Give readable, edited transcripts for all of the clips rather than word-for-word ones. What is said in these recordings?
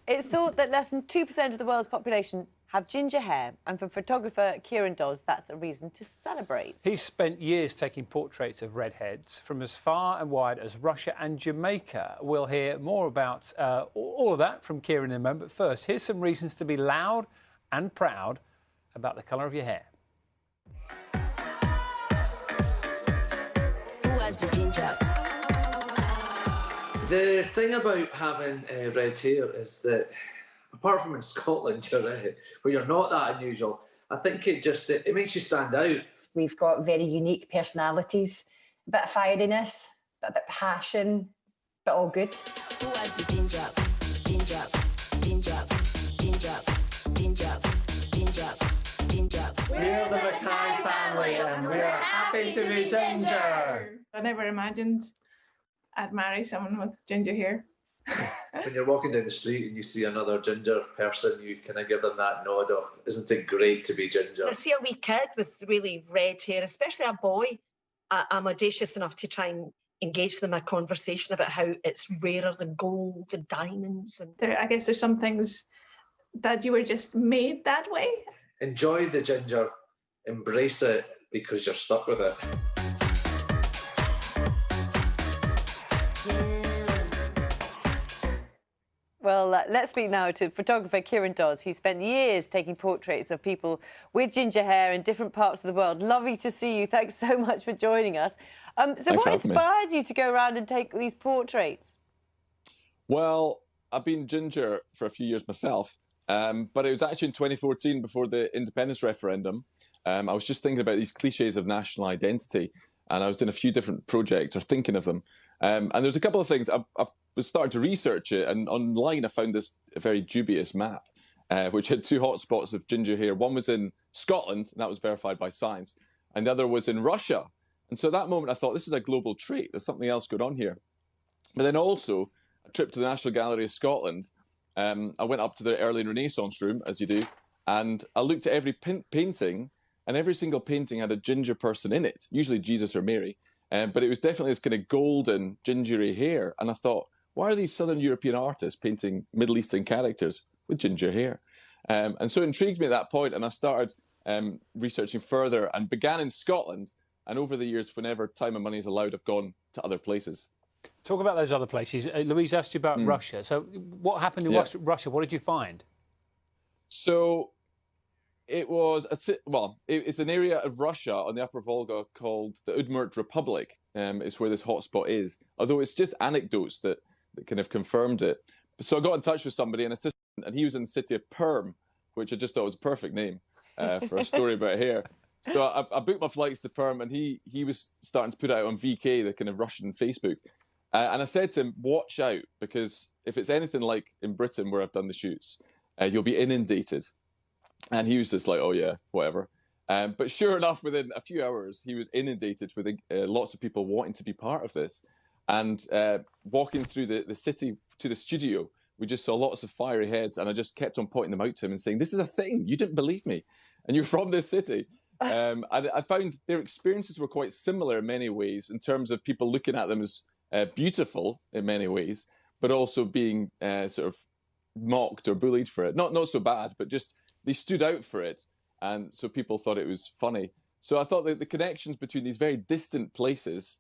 It's thought that less than 2% of the world's population have ginger hair, and for photographer Kieran Dodds, that's a reason to celebrate. He's spent years taking portraits of redheads from as far and wide as Russia and Jamaica. We'll hear more about all of that from Kieran in a moment. But first, here's some reasons to be loud and proud about the colour of your hair. Who has the ginger? The thing about having red hair is that, apart from in Scotland, where you're not that unusual, I think it makes you stand out. We've got very unique personalities, a bit of fieriness, a bit of passion, but all good. Who has the ginger? Ginger, ginger, ginger, ginger, ginger, ginger. We're the Mackay family and we're happy to be ginger. I never imagined I'd marry someone with ginger hair. When you're walking down the street and you see another ginger person, you kind of give them that nod of, isn't it great to be ginger? I see a wee kid with really red hair, especially a boy. I'm audacious enough to try and engage them in a conversation about how it's rarer than gold and diamonds. And I guess there's some things that you were just made that way. Enjoy the ginger, embrace it because you're stuck with it. Well, let's speak now to photographer Kieran Dodds. He spent years taking portraits of people with ginger hair in different parts of the world. Lovely to see you. Thanks so much for joining us. So what inspired you to go around and take these portraits? Well, I've been ginger for a few years myself, but it was actually in 2014, before the independence referendum. I was just thinking about these cliches of national identity, and I was doing a few different projects or thinking of them. And there's a couple of things. I was starting to research it, and online I found this very dubious map, which had two hotspots of ginger hair. One was in Scotland, and that was verified by science, and the other was in Russia. And so at that moment I thought, this is a global trait. There's something else going on here. But then also, a trip to the National Gallery of Scotland, I went up to the early Renaissance room, as you do, and I looked at every painting, and every single painting had a ginger person in it, usually Jesus or Mary. But it was definitely this kind of golden, gingery hair. And I thought, why are these Southern European artists painting Middle Eastern characters with ginger hair? And so it intrigued me at that point, and I started researching further and began in Scotland. And over the years, whenever time and money is allowed, I've gone to other places. Talk about those other places. Louise asked you about Russia. So what happened in Russia? What did you find? So it was, it's an area of Russia on the Upper Volga called the Udmurt Republic, is where this hotspot is. Although it's just anecdotes that kind of confirmed it. So I got in touch with somebody, an assistant, and he was in the city of Perm, which I just thought was a perfect name for a story about hair. So I booked my flights to Perm, and he was starting to put out on VK, the kind of Russian Facebook. And I said to him, watch out, because if it's anything like in Britain where I've done the shoots, you'll be inundated. And he was just like, oh yeah, whatever. But sure enough, within a few hours, he was inundated with lots of people wanting to be part of this. And walking through the city to the studio, we just saw lots of fiery heads, and I just kept on pointing them out to him and saying, this is a thing, you didn't believe me, and you're from this city. And I found their experiences were quite similar in many ways, in terms of people looking at them as beautiful in many ways, but also being sort of mocked or bullied for it. Not so bad, but just they stood out for it, and so people thought it was funny. So I thought that the connections between these very distant places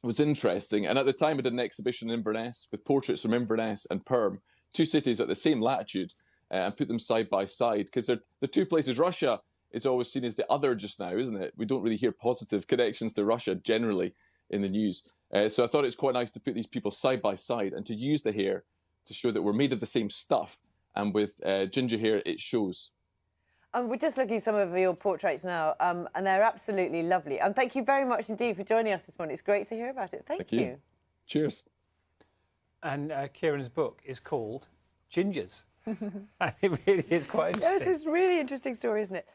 was interesting. And at the time I did an exhibition in Inverness with portraits from Inverness and Perm, two cities at the same latitude, and put them side by side, because they're the two places. Russia is always seen as the other just now, isn't it? We don't really hear positive connections to Russia generally in the news. So I thought it's quite nice to put these people side by side and to use the hair to show that we're made of the same stuff. And with ginger hair, it shows. We're just looking at some of your portraits now, and they're absolutely lovely. And thank you very much indeed for joining us this morning. It's great to hear about it. Thank you. Cheers. And Kieran's book is called Gingers. And it really is quite interesting. Yes, it's a really interesting story, isn't it?